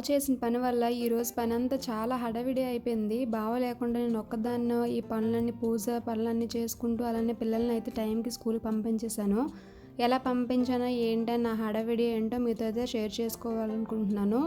చేసిన పని వల్ల ఈరోజు పనంతా చాలా హడావిడి అయిపోయింది. బావ లేకుండా నేను ఒక్కదాన్నే ఈ పనులన్నీ పూజ పనులన్నీ చేసుకుంటూ అలానే పిల్లల్ని అయితే టైంకి స్కూల్‌కి పంపించేశాను. ఎలా పంపించానో ఏంటని నా హడావిడి ఏంటో మీతో అయితే షేర్ చేసుకోవాలనుకుంటున్నాను.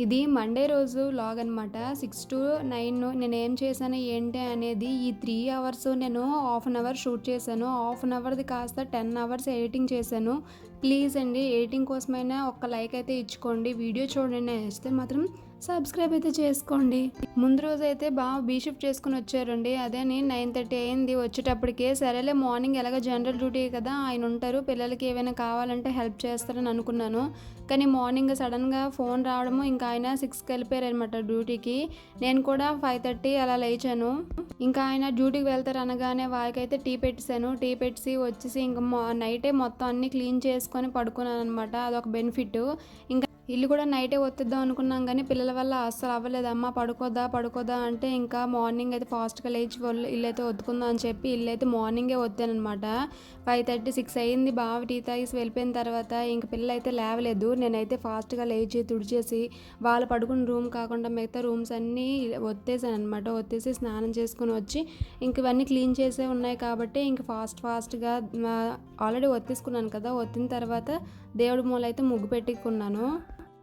ఇది మండే రోజు వ్లాగ్ అనమాట. 6-9 నేనేం చేశాను ఏంటి అనేది ఈ 3 అవర్స్ నేను హాఫ్ అన్ అవర్ షూట్ చేశాను. హాఫ్ అన్ అవర్‌ది కాస్త 10 అవర్స్ ఎడిటింగ్ చేశాను. ప్లీజ్ అండి ఎడిటింగ్ కోసమైనా ఒక్క లైక్ అయితే ఇచ్చుకోండి. వీడియో చూడండి నచ్చితే మాత్రం సబ్స్క్రైబ్ అయితే చేసుకోండి. ముందు రోజైతే బావ బీ షిఫ్ట్ చేసుకొని వచ్చారండి. అదేని 9:30 అయింది వచ్చేటప్పటికే. సరేలే మార్నింగ్ ఎలాగో జనరల్ డ్యూటీ కదా ఆయన ఉంటారు. పిల్లలకి ఏవైనా కావాలంటే హెల్ప్ చేస్తారని అనుకున్నాను. కానీ మార్నింగ్ సడన్‌గా ఫోన్ రావడము ఇంకా ఆయన 6కి వెళ్ళిపోయారనమాట డ్యూటీకి. నేను కూడా 5:30 అలా లేచాను. ఇంకా ఆయన డ్యూటీకి వెళ్తారు అనగానే వాళ్ళకైతే టీ పెట్టేసాను. టీ పెట్టేసి వచ్చేసి ఇంకా నైటే మొత్తం అన్నీ క్లీన్ చేసుకొని పడుకున్నాను అనమాట. అదొక బెనిఫిట్. ఇంకా ఇల్లు కూడా నైటే ఒత్తేద్దాం అనుకున్నాం కానీ పిల్లల వల్ల అస్సలు అవ్వలేదు. అమ్మ పడుకోదా అంటే ఇంకా మార్నింగ్ అయితే ఫాస్ట్గా లేచి ఇల్లు అయితే ఒత్తుకుందాం అని చెప్పి ఇల్లు అయితే మార్నింగే ఒత్తానమాట. 5:30, 6 అయింది. బావ టీ తాగేసి వెళ్ళిపోయిన తర్వాత ఇంక పిల్లలు అయితే లేవలేదు. నేనైతే ఫాస్ట్గా లేచి తుడిచేసి వాళ్ళు పడుకున్న రూమ్ కాకుండా మిగతా రూమ్స్ అన్నీ ఒత్తేసాను అనమాట. ఒత్తేసి స్నానం చేసుకుని వచ్చి ఇంక ఇవన్నీ క్లీన్ చేసే ఉన్నాయి కాబట్టి ఇంక ఫాస్ట్గా ఆల్రెడీ ఒత్తేసుకున్నాను కదా. ఒత్తిన తర్వాత దేవుడి మూల అయితే ముగ్గు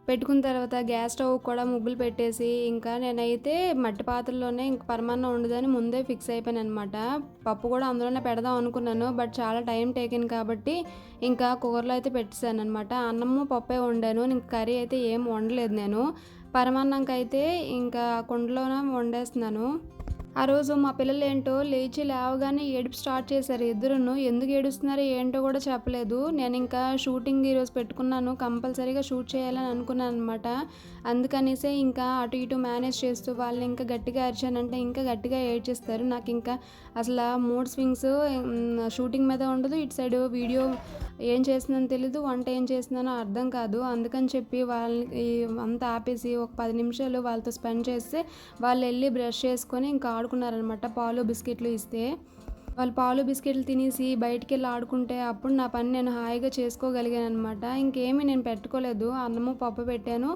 పెట్టుకున్న తర్వాత గ్యాస్ స్టవ్ కూడా ముగ్గులు పెట్టేసి ఇంకా నేనైతే మట్టి పాత్రలోనే ఇంక పరమాన్నం వండుదని ముందే ఫిక్స్ అయిపోయాను అనమాట. పప్పు కూడా అందులోనే పెడదాం అనుకున్నాను. బట్ చాలా టైం టేకెన్ కాబట్టి ఇంకా కూరలో అయితే పెట్టేశాను అనమాట. అన్నము పప్పే వండాను. ఇంక కర్రీ అయితే ఏం వండలేదు నేను. పరమాన్నంకి అయితే ఇంకా కుండలోనే వండేస్తున్నాను. ఆ రోజు మా పిల్లలు ఏంటో లేవగానే ఏడుపు స్టార్ట్ చేశారు ఇద్దరును. ఎందుకు ఏడుస్తున్నారో ఏంటో కూడా చెప్పలేదు. నేను ఇంకా షూటింగ్ ఈరోజు పెట్టుకున్నాను. కంపల్సరీగా షూట్ చేయాలని అనుకున్నాను అనమాట. అందుకనేసే ఇంకా అటు ఇటు మేనేజ్ చేస్తూ వాళ్ళని ఇంకా గట్టిగా అరిచానంటే ఇంకా గట్టిగా ఏడ్చేస్తారు. నాకు ఇంకా అసలు మూడ్ స్వింగ్స్ షూటింగ్ మీద ఉండదు. ఇటు సైడ్ వీడియో ఏం చేస్తున్నానో తెలీదు, వంట ఏం చేస్తున్నానో అర్థం కాదు. అందుకని చెప్పి వాళ్ళని అంతా ఆపేసి ఒక 10 నిమిషాలు వాళ్ళతో స్పెండ్ చేస్తే వాళ్ళు వెళ్ళి బ్రష్ చేసుకొని ఇంకా ఆడుకున్నారనమాట. పాలు బిస్కెట్లు ఇస్తే వాళ్ళు పాలు బిస్కెట్లు తినేసి బయటికి వెళ్ళి ఆడుకుంటే అప్పుడు నా పని నేను హాయిగా చేసుకోగలిగాను అనమాట. ఇంకేమీ నేను పెట్టుకోలేదు. అన్నము పప్పు పెట్టాను,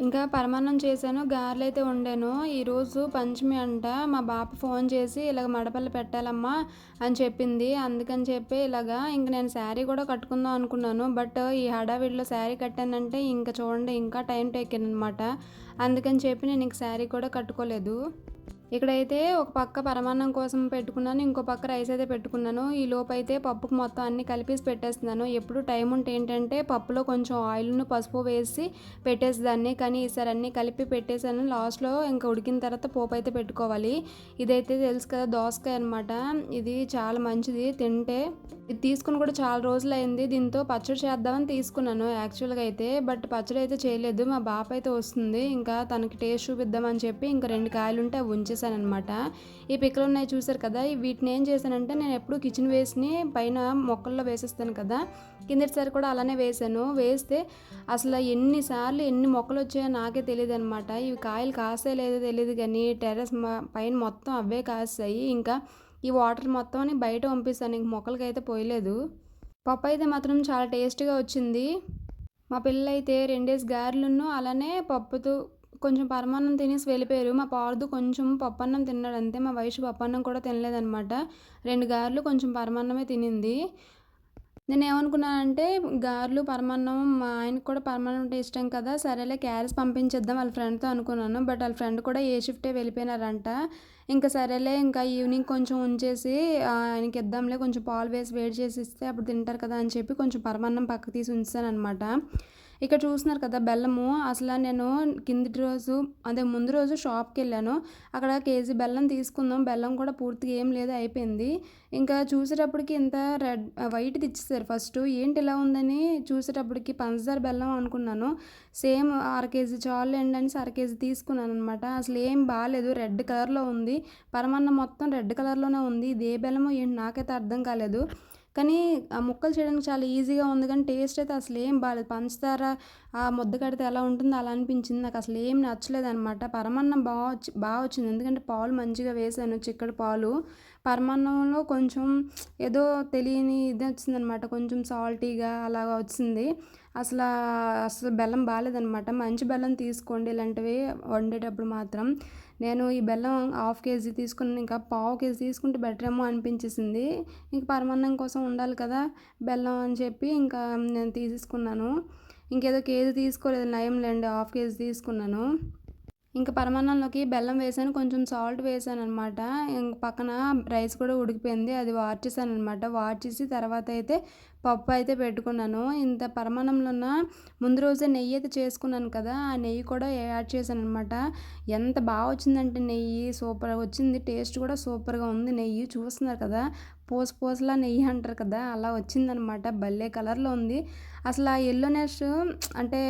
ఇంకా పరమాన్నం చేశాను, గారెలు అయితే వండాను. ఈరోజు పంచమి అంట. మా బాప ఫోన్ చేసి ఇలాగ మడపల్లి పెట్టాలమ్మా అని చెప్పింది. అందుకని చెప్పి ఇలాగా ఇంక నేను శారీ కూడా కట్టుకుందాం అనుకున్నాను. బట్ ఈ హడావిడిలో శారీ కట్టానంటే ఇంకా చూడండి ఇంకా టైం టేకెన్ అనమాట. అందుకని చెప్పి నేను ఇంక శారీ కూడా కట్టుకోలేదు. ఇక్కడైతే ఒక పక్క పరమాన్నం కోసం పెట్టుకున్నాను, ఇంకో పక్క రైస్ అయితే పెట్టుకున్నాను. ఈ లోపైతే పప్పుకు మొత్తం అన్నీ కలిపేసి పెట్టేస్తున్నాను. ఎప్పుడు టైం ఉంటే ఏంటంటే పప్పులో కొంచెం ఆయిల్ను పసుపు వేసి పెట్టేసేదాన్ని, కానీ ఈసారి అన్నీ కలిపి పెట్టేశాను. లాస్ట్లో ఇంకా ఉడికిన తర్వాత పోపు అయితే పెట్టుకోవాలి. ఇదైతే తెలుసు కదా దోసకాయ అనమాట. ఇది చాలా మంచిది తింటే. ఇది తీసుకుని కూడా చాలా రోజులు అయింది. దీంతో పచ్చడి చేద్దామని తీసుకున్నాను యాక్చువల్గా అయితే. బట్ పచ్చడి అయితే చేయలేదు. మా బాప అయితే వస్తుంది, ఇంకా తనకి టేస్ట్ చూపిద్దామని చెప్పి ఇంకా 2 కాయలు ఉంటే అవి ఉంచేసాను అనమాట. ఈ పిక్కలు ఉన్నాయి చూసారు కదా, వీటిని ఏం చేశానంటే నేను ఎప్పుడు కిచెన్ వేస్ట్ని పైన మొక్కల్లో వేసేస్తాను కదా, కిందటిసారి కూడా అలానే వేసాను. వేస్తే అసలు ఎన్నిసార్లు ఎన్ని మొక్కలు వచ్చాయో నాకే తెలియదు అనమాట. ఇవి కాయలు కాసే లేదో తెలియదు కానీ టెర్రస్ పైన మొత్తం అవే కాస్తాయి. ఇంకా ఈ వాటర్ మొత్తం బయట పంపిస్తాను, ఇంక మొక్కలకైతే పోయలేదు. పప్పు అయితే మాత్రం చాలా టేస్ట్గా వచ్చింది. మా పిల్లలైతే 2 గారెలును అలానే పప్పుతో కొంచెం పరమాన్నం తినేసి వెళ్ళిపోయారు. మా పార్దు కొంచెం పప్పన్నం తిన్నాడు అంతే. మా వైషు పప్పన్నం కూడా తినలేదనమాట. 2 గారెలు కొంచెం పరమాన్నమే తినింది. నేనేమనుకున్నానంటే గారెలు పరమాన్నం మా ఆయనకు కూడా పరమాన్నం అంటే ఇష్టం కదా, సరేలే క్యారేజ్ పంపించేద్దాం వాళ్ళ ఫ్రెండ్తో అనుకున్నాను. బట్ వాళ్ళ ఫ్రెండ్ కూడా ఏ షిఫ్టే వెళ్ళిపోయినారంట. ఇంకా సరేలే ఇంకా ఈవినింగ్ కొంచెం ఉంచేసి ఆయనకి ఇద్దాంలే, కొంచెం పాలు వేసి వేడి చేసి ఇస్తే అప్పుడు తింటారు కదా అని చెప్పి కొంచెం పరమాన్నం పక్కకు తీసి ఉంచాను అనమాట. ఇక్కడ చూస్తున్నారు కదా బెల్లము. అసలు నేను కిందటి రోజు అదే ముందు రోజు షాప్కి వెళ్ళాను. అక్కడ కేజీ బెల్లం తీసుకుందాం, బెల్లం కూడా పూర్తిగా ఏం లేదు అయిపోయింది. ఇంకా చూసేటప్పటికి ఇంత వైట్ది ఇచ్చేసారు. ఫస్ట్ ఏంటి ఇలా ఉందని చూసేటప్పటికి పంచదార బెల్లం అనుకున్నాను. సేమ్ 1/2 కేజీ చాలు అండి అనేసి 1/2 కేజీ తీసుకున్నాను అనమాట. అసలు ఏం బాగాలేదు, రెడ్ కలర్లో ఉంది. పరమాన్నం మొత్తం రెడ్ కలర్లోనే ఉంది. ఇది ఏ బెల్లమో ఏంటి నాకైతే అర్థం కాలేదు. కానీ ఆ ముక్కలు చేయడానికి చాలా ఈజీగా ఉంది, కానీ టేస్ట్ అయితే అసలు ఏం బాగాలేదు. పంచదార ఆ ముద్ద కడితే ఎలా ఉంటుందో అలా అనిపించింది. నాకు అసలు ఏం నచ్చలేదు అనమాట. పరమాన్నం బాగా వచ్చింది, ఎందుకంటే పాలు మంచిగా వేసాను, చిక్కటి పాలు. పరమాన్నంలో కొంచెం ఏదో తెలియని ఇది వచ్చిందనమాట, కొంచెం సాల్టీగా అలాగా వచ్చింది. అసలా అసలు బెల్లం బాలేదనమాట. మంచి బెల్లం తీసుకోండి ఇలాంటివి వండేటప్పుడు మాత్రం. నేను ఈ బెల్లం హాఫ్ కేజీ తీసుకున్నాను. ఇంకా పావు కేజీ తీసుకుంటే బెటరేమో అనిపించేసింది. ఇంక పరమాన్నం కోసం ఉండాలి కదా బెల్లం అని చెప్పి ఇంకా నేను తీసేసుకున్నాను. ఇంకేదో కేజీ తీసుకోలేదు, నయంలేండి హాఫ్ కేజీ తీసుకున్నాను. ఇంకా పరమాన్నంలోకి బెల్లం వేసాను, కొంచెం సాల్ట్ వేసాననమాట. ఇంక పక్కన రైస్ కూడా ఉడికిపోయింది, అది వార్చేసాననమాట. వార్చేసి తర్వాత అయితే పప్పు అయితే పెట్టుకున్నాను. ఇంత పరమాన్నంలోన ముందు రోజే నెయ్యి అయితే చేసుకున్నాను కదా, ఆ నెయ్యి కూడా యాడ్ చేశాననమాట. ఎంత బాగా వచ్చిందంటే నెయ్యి సూపర్గా వచ్చింది, టేస్ట్ కూడా సూపర్గా ఉంది. నెయ్యి చూస్తున్నారు కదా, పూసలా నెయ్యి అంటారు కదా, అలా వచ్చిందనమాట. భలే కలర్లో ఉంది. అసలు ఆ ఎల్లోనెస్ అంటే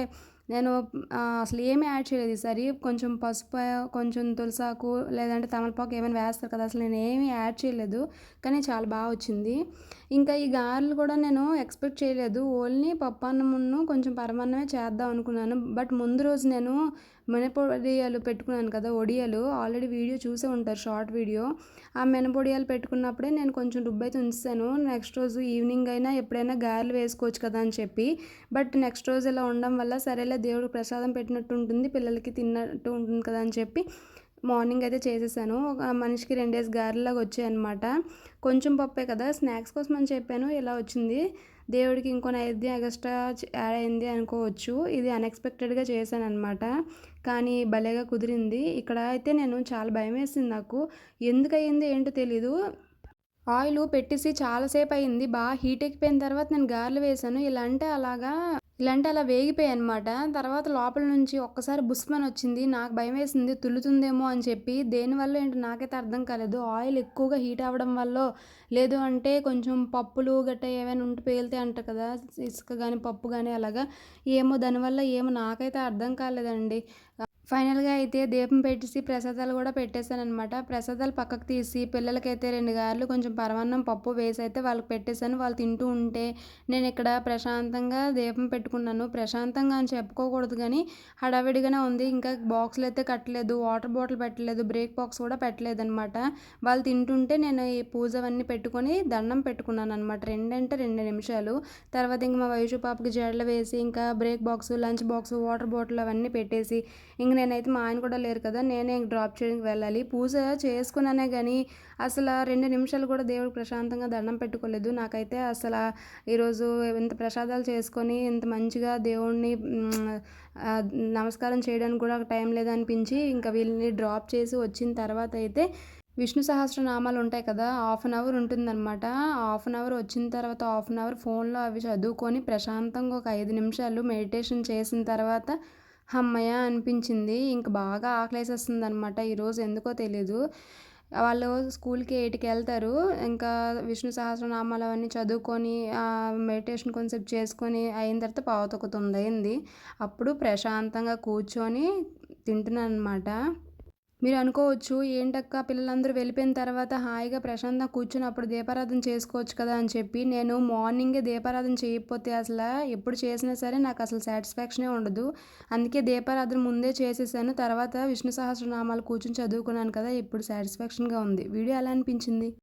నేను అసలు ఏమీ యాడ్ చేయలేదు ఈసారి. కొంచెం పసుపు, కొంచెం తులసాకు లేదంటే తమలపాకు ఏమైనా వేస్తారు కదా, అసలు నేను ఏమీ యాడ్ చేయలేదు. కానీ చాలా బాగా వచ్చింది. ఇంకా ఈ గారెలు కూడా నేను ఎక్స్పెక్ట్ చేయలేదు. ఓన్లీ పప్పన్నమును కొంచెం పరమాన్నమే చేద్దాం అనుకున్నాను. బట్ ముందు రోజు నేను మినపొడియాలు పెట్టుకున్నాను కదా, ఒడియాలు ఆల్రెడీ వీడియో చూసే ఉంటారు, షార్ట్ వీడియో. ఆ మినపొడియాలు పెట్టుకున్నప్పుడే నేను కొంచెం రుబ్బైతే ఉంచాను. నెక్స్ట్ రోజు ఈవినింగ్ అయినా ఎప్పుడైనా గారెలు వేసుకోవచ్చు కదా అని చెప్పి. బట్ నెక్స్ట్ రోజు ఇలా ఉండడం వల్ల సరేలే దేవుడికి ప్రసాదం పెట్టినట్టు ఉంటుంది, పిల్లలకి తిన్నట్టు ఉంటుంది కదా అని చెప్పి మార్నింగ్ అయితే చేసేసాను. ఒక మనిషికి 2 గారెలాగా వచ్చాయన్నమాట. కొంచెం పప్పే కదా, స్నాక్స్ కోసం అని చెప్పాను, ఇలా వచ్చింది. దేవుడికి ఇంకో నైవేద్యం ఎక్స్ట్రా యాడ్ అయింది అనుకోవచ్చు. ఇది అన్ఎక్స్పెక్టెడ్గా చేశాను అనమాట. కానీ భలేగా కుదిరింది. ఇక్కడ అయితే నేను చాలా భయం వేసింది నాకు, ఎందుకు అయ్యింది ఏంటో తెలీదు. ఆయిల్ పెట్టేసి చాలాసేపు అయింది, బాగా హీట్ ఎక్కిపోయిన తర్వాత నేను గారెలు వేసాను. ఇలా అంటే అలా వేగిపోయాయి అనమాట. తర్వాత లోపల నుంచి ఒక్కసారి బుస్మని వచ్చింది. నాకు భయం వేసింది, తుల్లుతుందేమో అని చెప్పి. దేనివల్ల ఏంటో నాకైతే అర్థం కాలేదు. ఆయిల్ ఎక్కువగా హీట్ అవ్వడం వల్ల, లేదు అంటే కొంచెం పప్పులు గట్రా ఏమైనా ఉంటే పేలితే అంటారు కదా, ఇసుక కానీ పప్పు కానీ అలాగా, ఏమో దానివల్ల ఏమో నాకైతే అర్థం కాలేదండి. ఫైనల్గా అయితే దీపం పెట్టేసి ప్రసాదాలు కూడా పెట్టేశానమాట. ప్రసాదాలు పక్కకు తీసి పిల్లలకైతే 2 గారెలు కొంచెం పరమాన్నం పప్పు వేసి అయితే వాళ్ళకి పెట్టేశాను. వాళ్ళు తింటూ ఉంటే నేను ఇక్కడ ప్రశాంతంగా దీపం పెట్టుకున్నాను. ప్రశాంతంగా అని చెప్పుకోకూడదు కానీ హడావిడిగానే ఉంది. ఇంకా బాక్సులు అయితే కట్టలేదు, వాటర్ బాటిల్ పెట్టలేదు, బ్రేక్ బాక్స్ కూడా పెట్టలేదనమాట. వాళ్ళు తింటుంటే నేను ఈ పూజ అవన్నీ పెట్టుకొని దండం పెట్టుకున్నాను అనమాట. 2 అంటే 2 నిమిషాలు. తర్వాత ఇంక మా వయసు పాపకి జడలు వేసి ఇంకా break box, lunch box, water bottle అవన్నీ పెట్టేసి ఇంక నేనైతే మా ఆయన కూడా లేరు కదా, నేనే ఇంక డ్రాప్ చేయడానికి వెళ్ళాలి. పూజ చేసుకున్నానే కానీ అసలు 2 నిమిషాలు కూడా దేవుడికి ప్రశాంతంగా దండం పెట్టుకోలేదు. నాకైతే అసలు ఈరోజు ఇంత ప్రసాదాలు చేసుకొని ఇంత మంచిగా దేవుడిని నమస్కారం చేయడానికి కూడా టైం లేదనిపించి ఇంకా వీళ్ళని డ్రాప్ చేసి వచ్చిన తర్వాత అయితే విష్ణు సహస్రనామాలు ఉంటాయి కదా, హాఫ్ అన్ అవర్ ఉంటుందన్నమాట. హాఫ్ అన్ అవర్ వచ్చిన తర్వాత హాఫ్ అన్ అవర్ ఫోన్లో అవి చదువుకొని ప్రశాంతంగా ఒక 5 నిమిషాలు మెడిటేషన్ చేసిన తర్వాత హమ్మయ్య అనిపించింది. ఇంక బాగా ఆకలేసేస్తుంది అనమాట ఈరోజు, ఎందుకో తెలీదు. వాళ్ళు స్కూల్కి 8కి వెళ్తారు. ఇంకా విష్ణు సహస్రనామాలు అవన్నీ చదువుకొని మెడిటేషన్ కొంచెంసేపు చేసుకొని అయిన తర్వాత పావుతొక్క 9 అయింది. అప్పుడు ప్రశాంతంగా కూర్చొని తింటున్నాను అనమాట. మీరు అనుకోవచ్చు, ఏంటక్క పిల్లలందరూ వెళ్ళిపోయిన తర్వాత హాయిగా ప్రశాంతంగా కూర్చొని అప్పుడు దీపారాధన చేసుకోవచ్చు కదా అని చెప్పి. నేను మార్నింగే దీపారాధన చేయకపోతే అసలు ఎప్పుడు చేసినా సరే నాకు అసలు సాటిస్ఫాక్షనే ఉండదు. అందుకే దీపారాధన ముందే చేసేసాను. తర్వాత విష్ణు సహస్రనామాలు కూర్చొని చదువుకున్నాను కదా, ఇప్పుడు సాటిస్ఫాక్షన్గా ఉంది. వీడియో ఎలా అనిపించింది?